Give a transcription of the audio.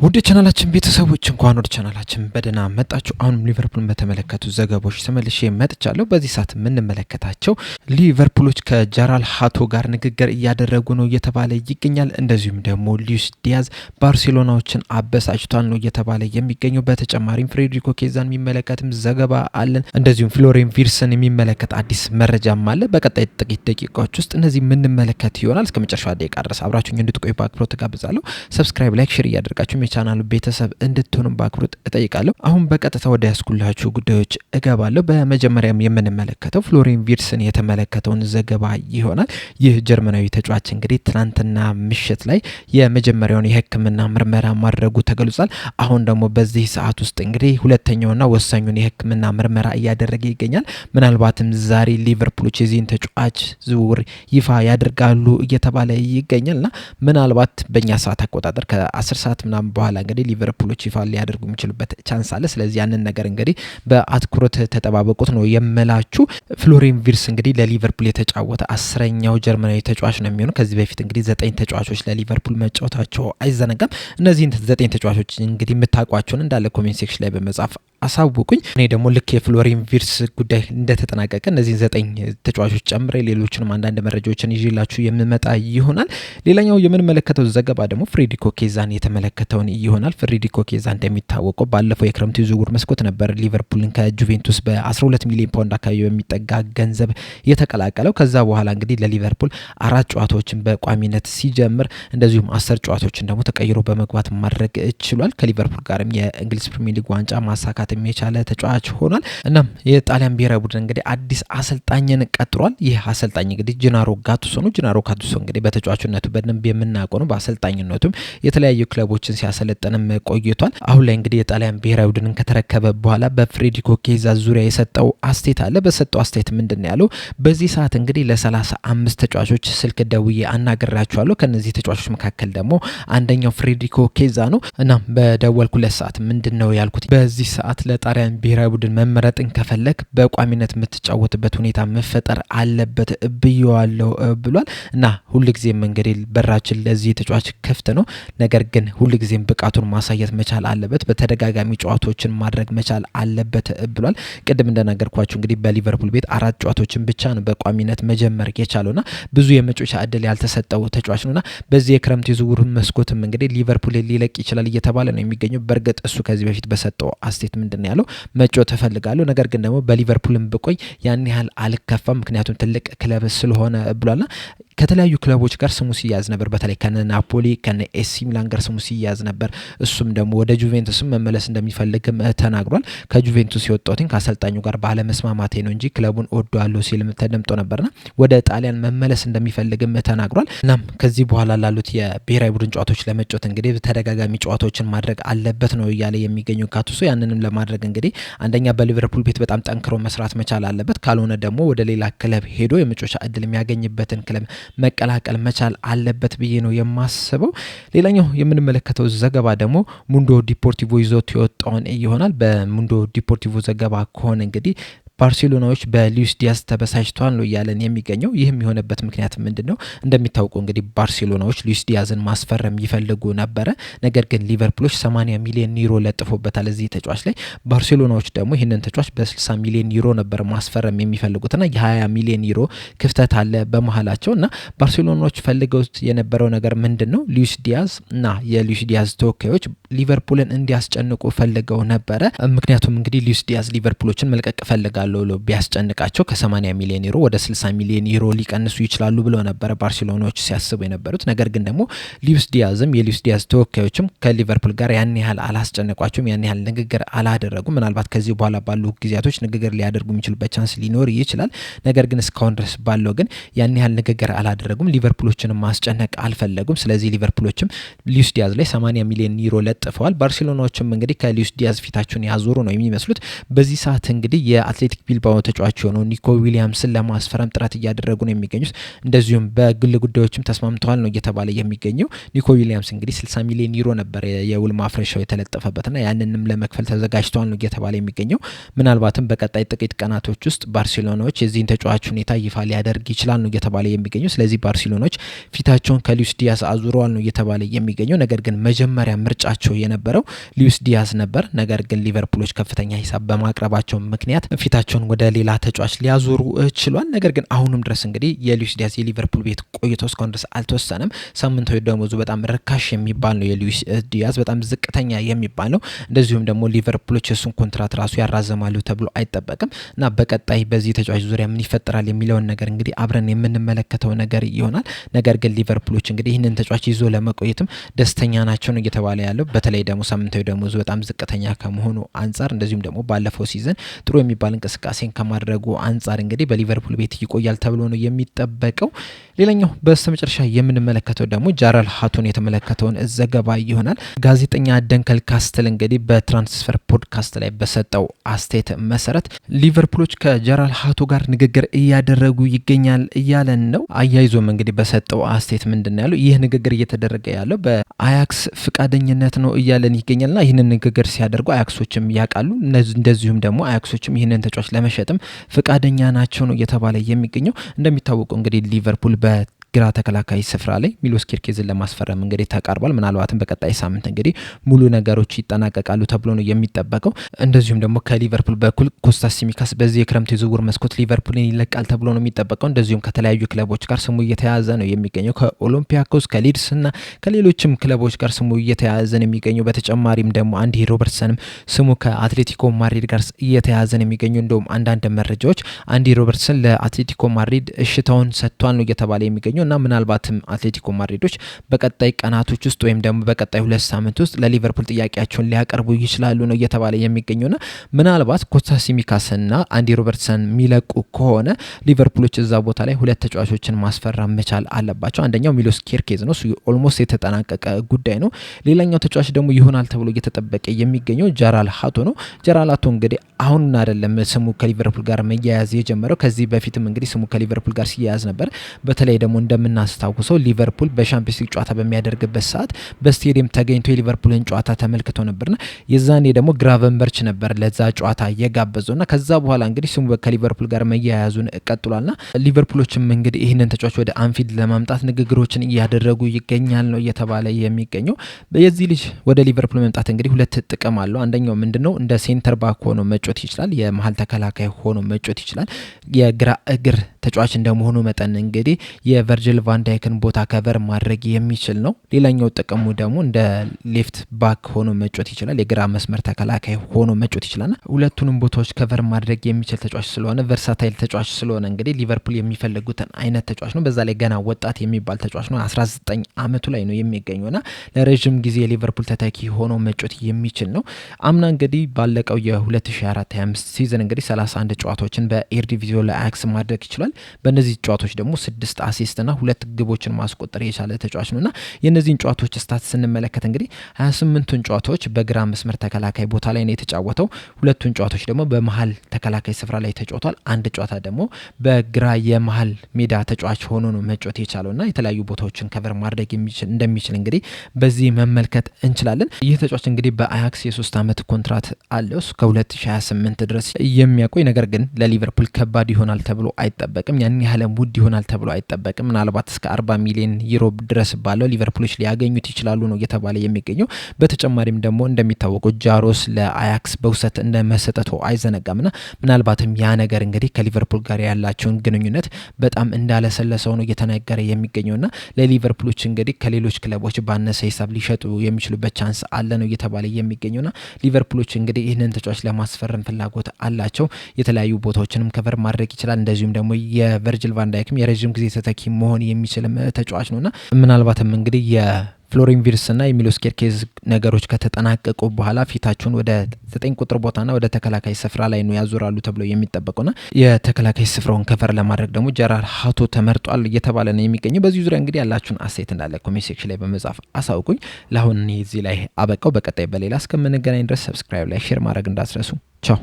ወደ ቻናላችን ቤተሰቦች እንኳን ወደ ቻናላችን በደህና መጣችሁ። አሁንም ሊቨርፑልን በተመለከቱ ዘገባዎች ተመልሼ መጥቻለሁ። በዚህ ሰዓት የምንመለከታቸው ሊቨርፑሎች ከጀራል ሃቶ ጋር ንግግር እያደረጉ ነው እየተባለ ይገኛል። እንደዚሁም ደግሞ ሉዊስ ዲያዝ ባርሴሎናዎችን አበሳጭቷል ነው እየተባለ የሚገኘው። በተጨማሪም ፍሬድሪኮ ኬዛን የሚመለከትም ዘገባ አለን። እንደዚሁም ፍሎሪያን ቪርትስን የሚመለከት አዲስ መረጃም አለ። በቀጣይ ጥቂት ደቂቃዎች ውስጥ እነዚህ የምንመለከት ይሆናል። እስከ መጨረሻው ደቂቃ ድረስ አብራችሁኝ እንድትቆዩ በአክብሮት ተጋብዛለሁ። ሰብስክራይብ፣ ላይክ፣ ሼር እያደረጋችሁ የቻናሉ ቤተሰብ እንድትሆኑ በአክብሮት እጠይቃለሁ። አሁን በቀጥታ ወደ ያስኩላችሁ ጉዳዮች እገባለሁ። በመጀመሪያም የምንመለከተው ፍሎሪያን ቪርትስን የተመለከተውን ዘገባ ይሆናል። ይህ ጀርመናዊ ተጫዋች እንግዲህ ትናንትና ምሽት ላይ የመጀመሪያውን የሕክምና ምርመራ ማድረጉ ተገልጿል። አሁን ደግሞ በዚህ ሰዓት ውስጥ እንግዲህ ሁለተኛውና ወሳኙን የሕክምና ምርመራ እያደረገ ይገኛል። ምናልባትም ዛሬ ሊቨርፑሎች የዚህን ተጫዋች ዝውውር ይፋ ያደርጋሉ እየተባለ ይገኛልና ምናልባት በእኛ ሰዓት አቆጣጠር ከ10 ሰዓት ምናምን በኋላ እንግዲህ ሊቨርፑሎች ይፋ ሊያደርጉ የሚችሉበት ቻንስ አለ። ስለዚህ ያንን ነገር እንግዲህ በአትኩሮት ተጠባበቁት ነው የምላችሁ። ፍሎሪያን ቪርትስ እንግዲህ ለሊቨርፑል የተጫወተ 10ኛው ጀርመናዊ ተጫዋች ነው የሚሆነው። ከዚህ በፊት እንግዲህ 9 ተጫዋቾች ለሊቨርፑል መጫወታቸው አይዘነጋም። እነዚህን 9 ተጫዋቾች እንግዲህ የምታውቋቸውን እንዳለ ኮሜንት ሴክሽን ላይ በመጻፍ አሳውቁኝ። እኔ ደግሞ ልክ የፍሎሪያን ቪርትስ ጉዳይ እንደተጠናቀቀ እነዚህን 9 ተጫዋቾች ጨምሬ ሌሎችንም አንዳንድ መረጃዎችን ይዤላችሁ የምመጣ ይሆናል። ሌላኛው የምንመለከተው ዘገባ ደግሞ ፍሬድሪኮ ኬዛን የተመለከተውን ይሆናል። ፍሬድሪኮ ኬዛ እንደሚታወቀው ባለፈው የክረምቱ ዝውውር መስኮት ነበር ሊቨርፑልን ከጁቬንቱስ በ12 ሚሊዮን ፓውንድ አካባቢ በሚጠጋ ገንዘብ የተቀላቀለው። ከዛ በኋላ እንግዲህ ለሊቨርፑል 4 ጨዋታዎችን በቋሚነት ሲጀምር እንደዚሁም 10 ጨዋታዎችን ደግሞ ተቀይሮ በመግባት ማድረግ ችሏል። ከሊቨርፑል ጋርም የእንግሊዝ ፕሪሚየር ሊግ ዋንጫ ማሳካት የቻለ ተጫዋች ሆኗል። እናም የጣሊያን ብሔራዊ ቡድን እንግዲህ አዲስ አሰልጣኝን ቀጥሯል። ይህ አሰልጣኝ እንግዲህ ጂናሮ ጋቱሶ ነው። ጂናሮ ጋቱሶ እንግዲህ በተጫዋችነቱ በደንብ የምናውቀው ነው። በአሰልጣኝነቱም የተለያዩ ክለቦችን ሲያሰለጥንም ቆይቷል። አሁን ላይ እንግዲህ የጣሊያን ብሔራዊ ቡድንን ከተረከበ በኋላ በፍሬድሪኮ ኬዛ ዙሪያ የሰጠው አስቴት አለ። በሰጠው አስቴት ምንድነው ያለው? በዚህ ሰዓት እንግዲህ ለ35 ተጫዋቾች ስልክ ደውዬ አናገራቸዋለሁ። ከነዚህ ተጫዋቾች መካከል ደግሞ አንደኛው ፍሬድሪኮ ኬዛ ነው። እናም በደወልኩለት ሰዓት ምንድነው ያልኩት? በዚህ ሰዓት ለጣሊያን ብሔራዊ ቡድን መመረጥን ከፈለክ በቋሚነት የምትጫወትበት ሁኔታ መፈጠር አለበት ብየዋለሁ ብሏል። እና ሁልጊዜም እንግዲህ በራችን ለዚህ ተጫዋች ክፍት ነው። ነገር ግን ሁልጊዜም ብቃቱን ማሳየት መቻል አለበት። በተደጋጋሚ ጨዋታዎችን ማድረግ መቻል አለበት ብሏል። ቅድም እንደነገርኳችሁ እንግዲህ በሊቨርፑል ቤት 4 ጨዋታዎችን ብቻ ነው በቋሚነት መጀመር የቻለውና ብዙ የመጮቻ እድል ያልተሰጠው ተጫዋች ነውና በዚህ የክረምት የዝውውር መስኮትም እንግዲህ ሊቨርፑል ሊለቅ ይችላል እየተባለ ነው የሚገኘው። በእርግጥ እሱ ከዚህ በፊት በሰጠው አስቴት ምንድነው ያለው? መጮህ ተፈልጋለሁ፣ ነገር ግን ደግሞ በሊቨርፑልም ብቆይ ያን ያህል አልከፋም፣ ምክንያቱም ትልቅ ክለብ ስለሆነ ብሏልና ከተለያዩ ክለቦች ጋር ስሙ ሲያዝ ነበር። በተለይ ከነ ናፖሊ ከነ ኤሲ ሚላን ጋር ስሙ ሲያዝ ነበር። እሱም ደግሞ ወደ ጁቬንቱስም መመለስ እንደሚፈልግም ተናግሯል። ከጁቬንቱስ የወጣሁት ከአሰልጣኙ ጋር ባለመስማማቴ ነው እንጂ ክለቡን እወደዋለሁ ሲልም ተደምጦ ነበርና ወደ ጣሊያን መመለስ እንደሚፈልግም ተናግሯል። እናም ከዚህ በኋላ ላሉት የብሔራዊ ቡድን ጨዋታዎች ለመጫወት እንግዲህ ተደጋጋሚ ጨዋታዎችን ማድረግ አለበት ነው እያለ የሚገኘው ጋቱሶ። ያንንም ለማድረግ እንግዲህ አንደኛ በሊቨርፑል ቤት በጣም ጠንክሮ መስራት መቻል አለበት። ካልሆነ ደግሞ ወደ ሌላ ክለብ ሄዶ የመጫወቻ እድል የሚያገኝበትን ክለብ መቀላቀል መቻል አለበት ብዬ ነው የማስበው። ሌላኛው የምንመለከተው ዘገባ ደግሞ ሙንዶ ዲፖርቲቮ ይዞት የወጣውን ይሆናል። በሙንዶ ዲፖርቲቮ ዘገባ ከሆነ እንግዲህ ባርሴሎናዎች በሉዊስ ዲያዝ ተበሳጭቷል ነው እያለን የሚገኘው። ይህም የሆነበት ምክንያት ምንድነው? እንደሚታወቀው እንግዲህ ባርሴሎናዎች ሉዊስ ዲያዝን ማስፈረም ይፈልጉ ነበረ። ነገር ግን ሊቨርፑሎች 80 ሚሊዮን ዩሮ ለጥፎበታል እዚህ ተጫዋች ላይ። ባርሴሎናዎች ደግሞ ይህንን ተጫዋች በ60 ሚሊዮን ዩሮ ነበር ማስፈረም የሚፈልጉትና የ20 ሚሊዮን ዩሮ ክፍተት አለ በመሃላቸው እና ባርሴሎናዎች ፈልገውት የነበረው ነገር ምንድነው? ሉዊስ ዲያዝ እና የሉዊስ ዲያዝ ተወካዮች ሊቨርፑልን እንዲያስጨንቁ ፈልገው ነበረ። ምክንያቱም እንግዲህ ሉዊስ ዲያዝ ሊቨርፑሎችን መልቀቅ ፈልጋለሁ ቢያስጨንቃቸው ከ80 ሚሊዮን ዩሮ ወደ 60 ሚሊዮን ዩሮ ሊቀንሱ ይችላሉ ብለው ነበረ ባርሴሎናዎች ሲያስቡ የነበሩት። ነገር ግን ደግሞ ሉዊስ ዲያዝም የሉዊስ ዲያዝ ተወካዮችም ከሊቨርፑል ጋር ያን ያህል አላስጨነቋቸውም፣ ያን ያህል ንግግር አላደረጉም። ምናልባት ከዚህ በኋላ ባሉ ጊዜያቶች ንግግር ሊያደርጉ የሚችሉበት ቻንስ ሊኖር ይችላል። ነገር ግን እስካሁን ድረስ ባለው ግን ያን ያህል ንግግር አላደረጉም። ሊቨርፑሎችንም ማስጨነቅ አልፈለጉም። ስለዚህ ሊቨርፑሎችም ሉዊስ ዲያዝ ላይ 80 ሚሊዮን ዩሮ ለጥፈዋል። ባርሴሎናዎችም እንግዲህ ከሉዊስ ዲያዝ ፊታቸውን ያዞሩ ነው የሚመስሉት። በዚህ ሰዓት እንግዲህ የአትሌቲኮ አትሌቲክ ቢልባኦ ተጫዋች የሆነው ኒኮ ዊሊያምስን ለማስፈረም ጥረት እያደረጉ ነው የሚገኙት። እንደዚሁም በግል ጉዳዮችም ተስማምተዋል ነው እየተባለ የሚገኘው። ኒኮ ዊሊያምስ እንግዲህ 60 ሚሊዮን ዩሮ ነበር የውል ማፍረሻው የተለጠፈበትና ያንንም ለመክፈል ተዘጋጅተዋል ነው እየተባለ የሚገኘው። ምናልባትም በቀጣይ ጥቂት ቀናቶች ውስጥ ባርሴሎናዎች የዚህን ተጫዋች ሁኔታ ይፋ ሊያደርግ ይችላል ነው እየተባለ የሚገኘው። ስለዚህ ባርሴሎናዎች ፊታቸውን ከሉዊስ ዲያዝ አዙረዋል ነው እየተባለ የሚገኘው። ነገር ግን መጀመሪያ ምርጫቸው የነበረው ሉዊስ ዲያዝ ነበር። ነገር ግን ሊቨርፑሎች ከፍተኛ ሂሳብ በማቅረባቸው ምክንያት ፊታቸውን ወደ ሌላ ተጫዋች ሊያዞሩ ችሏል። ነገር ግን አሁንም ድረስ እንግዲህ የሉዊስ ዲያዝ የሊቨርፑል ቤት ቆይቶ እስካሁን ድረስ አልተወሰነም። ሳምንታዊ ደሞዙ በጣም ርካሽ የሚባል ነው። የሉዊስ ዲያዝ በጣም ዝቅተኛ የሚባል ነው። እንደዚሁም ደግሞ ሊቨርፑሎች የሱን ኮንትራት ራሱ ያራዘማሉ ተብሎ አይጠበቅም እና በቀጣይ በዚህ ተጫዋች ዙሪያ ምን ይፈጠራል የሚለውን ነገር እንግዲህ አብረን የምንመለከተው ነገር ይሆናል። ነገር ግን ሊቨርፑሎች እንግዲህ ይህንን ተጫዋች ይዞ ለመቆየትም ደስተኛ ናቸው ነው እየተባለ ያለው። በተለይ ደግሞ ሳምንታዊ ደሞዙ በጣም ዝቅተኛ ከመሆኑ አንጻር እንደዚሁም ደግሞ ባለፈው ሲዝን ጥሩ የሚባል እንቅስቃሴን ከማድረጉ አንጻር እንግዲህ በሊቨርፑል ቤት ይቆያል ተብሎ ነው የሚጠበቀው። ሌላኛው በስተመጨረሻ የምንመለከተው ደግሞ ጃራል ሃቶን የተመለከተውን ዘገባ ይሆናል። ጋዜጠኛ ደንከል ካስትል እንግዲህ በትራንስፈር ፖድካስት ላይ በሰጠው አስተያየት መሰረት ሊቨርፑሎች ከጃራል ሃቶ ጋር ንግግር እያደረጉ ይገኛል እያለን ነው። አያይዞም እንግዲህ በሰጠው አስተያየት ምንድን ያለው ይህ ንግግር እየተደረገ ያለው በአያክስ ፍቃደኝነት ነው እያለን ይገኛልና ይህንን ንግግር ሲያደርጉ አያክሶችም ያውቃሉ። እንደዚሁም ደግሞ አያክሶችም ይህንን ተጫዋች ለመሸጥም ፍቃደኛ ናቸው ነው እየተባለ የሚገኘው። እንደሚታወቀው እንግዲህ ሊቨርፑል ግራ ተከላካይ ስፍራ ላይ ሚሎስ ኪርኬዝን ለማስፈረም እንግዲህ ተቃርቧል። ምናልባትም በቀጣይ ሳምንት እንግዲህ ሙሉ ነገሮች ይጠናቀቃሉ ተብሎ ነው የሚጠበቀው። እንደዚሁም ደግሞ ከሊቨርፑል በኩል ኮስታስ ሲሚካስ በዚህ የክረምት የዝውውር መስኮት ሊቨርፑልን ይለቃል ተብሎ ነው የሚጠበቀው። እንደዚሁም ከተለያዩ ክለቦች ጋር ስሙ እየተያያዘ ነው የሚገኘው። ከኦሎምፒያኮስ፣ ከሊድስ እና ከሌሎችም ክለቦች ጋር ስሙ እየተያያዘ ነው የሚገኘው። በተጨማሪም ደግሞ አንዲ ሮበርትሰንም ስሙ ከአትሌቲኮ ማድሪድ ጋር እየተያያዘ ነው የሚገኘው። እንደውም አንዳንድ መረጃዎች አንዲ ሮበርትሰን ለአትሌቲኮ ማድሪድ እሽታውን ሰጥቷል ነው እየተባለ የሚገኘው እና ምናልባትም አትሌቲኮ ማድሪዶች በቀጣይ ቀናቶች ውስጥ ወይም ደግሞ በቀጣይ 2 ሳምንት ውስጥ ለሊቨርፑል ጥያቄያቸውን ሊያቀርቡ ይችላሉ ነው እየተባለ የሚገኘውና ምናልባት ኮስታስ ሲሚካስና አንዲ ሮበርትሰን የሚለቁ ከሆነ ሊቨርፑሎች እዛ ቦታ ላይ 2 ተጫዋቾችን ማስፈረም መቻል አለባቸው። አንደኛው ሚሎስ ኪርኬዝ ነው። እሱ ኦልሞስት የተጠናቀቀ ጉዳይ ነው። ሌላኛው ተጫዋች ደግሞ ይሆናል ተብሎ እየተጠበቀ የሚገኘው ጃራል ሃቶ ነው። ጃራል ሃቶ እንግዲህ አሁን አይደለም ስሙ ከሊቨርፑል ጋር መያያዝ የጀመረው። ከዚህ በፊትም እንግዲህ ስሙ ከሊቨርፑል ጋር ሲያያዝ ነበር። በተለይ ደግሞ እንደምናስታውሰው ሊቨርፑል በሻምፒዮንስ ሊግ ጨዋታ በሚያደርግበት ሰዓት በስቴዲየም ተገኝቶ የሊቨርፑልን ጨዋታ ተመልክቶ ነበርና የዛኔ ደግሞ ግራቨንበርች ነበር ለዛ ጨዋታ የጋበዘውና ከዛ በኋላ እንግዲህ ስሙ ከሊቨርፑል ጋር መያያዙን ቀጥሏልና ሊቨርፑሎችም እንግዲህ ይህንን ተጫዋች ወደ አንፊልድ ለማምጣት ንግግሮችን እያደረጉ ይገኛል ነው እየተባለ የሚገኘው። የዚህ ልጅ ወደ ሊቨርፑል መምጣት እንግዲህ 2 ጥቅም አለው። አንደኛው ምንድነው እንደ ሴንተር ባክ ሆኖ መጮት ይችላል። የመሀል ተከላካይ ሆኖ መጮት ይችላል። የግራ እግር ተጫዋች እንደመሆኑ መጠን እንግዲህ የቨርጂል ቫንዳይክን ቦታ ከቨር ማድረግ የሚችል ነው። ሌላኛው ጥቅሙ ደግሞ እንደ ሌፍት ባክ ሆኖ መጮት ይችላል። የግራ መስመር ተከላካይ ሆኖ መጮት ይችላልና ሁለቱንም ቦታዎች ከቨር ማድረግ የሚችል ተጫዋች ስለሆነ ቨርሳታይል ተጫዋች ስለሆነ እንግዲህ ሊቨርፑል የሚፈልጉትን አይነት ተጫዋች ነው። በዛ ላይ ገና ወጣት የሚባል ተጫዋች ነው። 19 ዓመቱ ላይ ነው የሚገኘውና ለረጅም ጊዜ የሊቨርፑል ተተኪ ሆኖ መጮት የሚችል ነው። አምና እንግዲህ ባለቀው የ2024/25 ሲዝን እንግዲህ 31 ጨዋታዎችን በኤርዲቪዚዮን ላይ አያክስ ማድረግ ይችላል። በእነዚህ ጨዋታዎች ደግሞ 6 አሲስት እና 2 ግቦችን ማስቆጠር የቻለ ተጫዋች ነውና የነዚህን ጨዋታዎች ስታት ስንመለከት እንግዲህ 28ቱን ጨዋታዎች በግራ መስመር ተከላካይ ቦታ ላይ ነው የተጫወተው። 2ቱን ጨዋታዎች ደግሞ በመሀል ተከላካይ ስፍራ ላይ ተጫውቷል። አንድ ጨዋታ ደግሞ በግራ የመሀል ሜዳ ተጫዋች ሆኖ ነው መጫወት የቻለውና የተለያዩ ቦታዎችን ከቨር ማድረግ እንደሚችል እንግዲህ በዚህ መመልከት እንችላለን። ይህ ተጫዋች እንግዲህ በአያክስ የ3 ዓመት ኮንትራት አለው እስከ 2028 ድረስ የሚያቆይ ነገር ግን ለሊቨርፑል ከባድ ይሆናል ተብሎ አይጠበቅም። ያን ያህል ውድ ይሆናል ተብሎ አይጠበቅም። ምናልባት እስከ 40 ሚሊዮን ዩሮ ድረስ ባለው ሊቨርፑሎች ሊያገኙት ይችላሉ ነው እየተባለ የሚገኘው። በተጨማሪም ደግሞ እንደሚታወቀው ጃሮስ ለአያክስ በውሰት እንደመሰጠቱ አይዘነጋምና ምናልባትም ያ ነገር እንግዲህ ከሊቨርፑል ጋር ያላቸውን ግንኙነት በጣም እንዳለሰለሰው ነው እየተነገረ የሚገኘውና ለሊቨርፑሎች እንግዲህ ከሌሎች ክለቦች ባነሰ ሂሳብ ሊሸጡ የሚችሉበት ቻንስ አለ ነው እየተባለ የሚገኘውና ሊቨርፑሎች እንግዲህ ይህንን ተጫዋች ለማስፈረም ፍላጎት አላቸው። የተለያዩ ቦታዎችንም ከቨር ማድረግ ይችላል። እንደዚሁም ደግሞ የቨርጂል ቫንዳይክም የረጅም ጊዜ ተተኪ መሆን የሚችል ተጫዋች ነውና ምናልባትም እንግዲህ የፍሎሪን ቪርስና የሚሎስ ኪርኬዝ ነገሮች ከተጠናቀቁ በኋላ ፊታቸውን ወደ 9 ቁጥር ቦታና ወደ ተከላካይ ስፍራ ላይ ነው ያዞራሉ ተብሎ የሚጠበቁና የተከላካይ ስፍራውን ከቨር ለማድረግ ደግሞ ጃራል ሃቶ ተመርጧል እየተባለ ነው የሚገኘው። በዚህ ዙሪያ እንግዲህ ያላችሁን አስተያየት እንዳለ ኮሜንት ሴክሽን ላይ በመጻፍ አሳውቁኝ። ለአሁን እዚህ ላይ አበቃው። በቀጣይ በሌላ እስከምንገናኝ ድረስ ሰብስክራይብ፣ ላይክ፣ ሼር ማድረግ እንዳትረሱ። ቻው።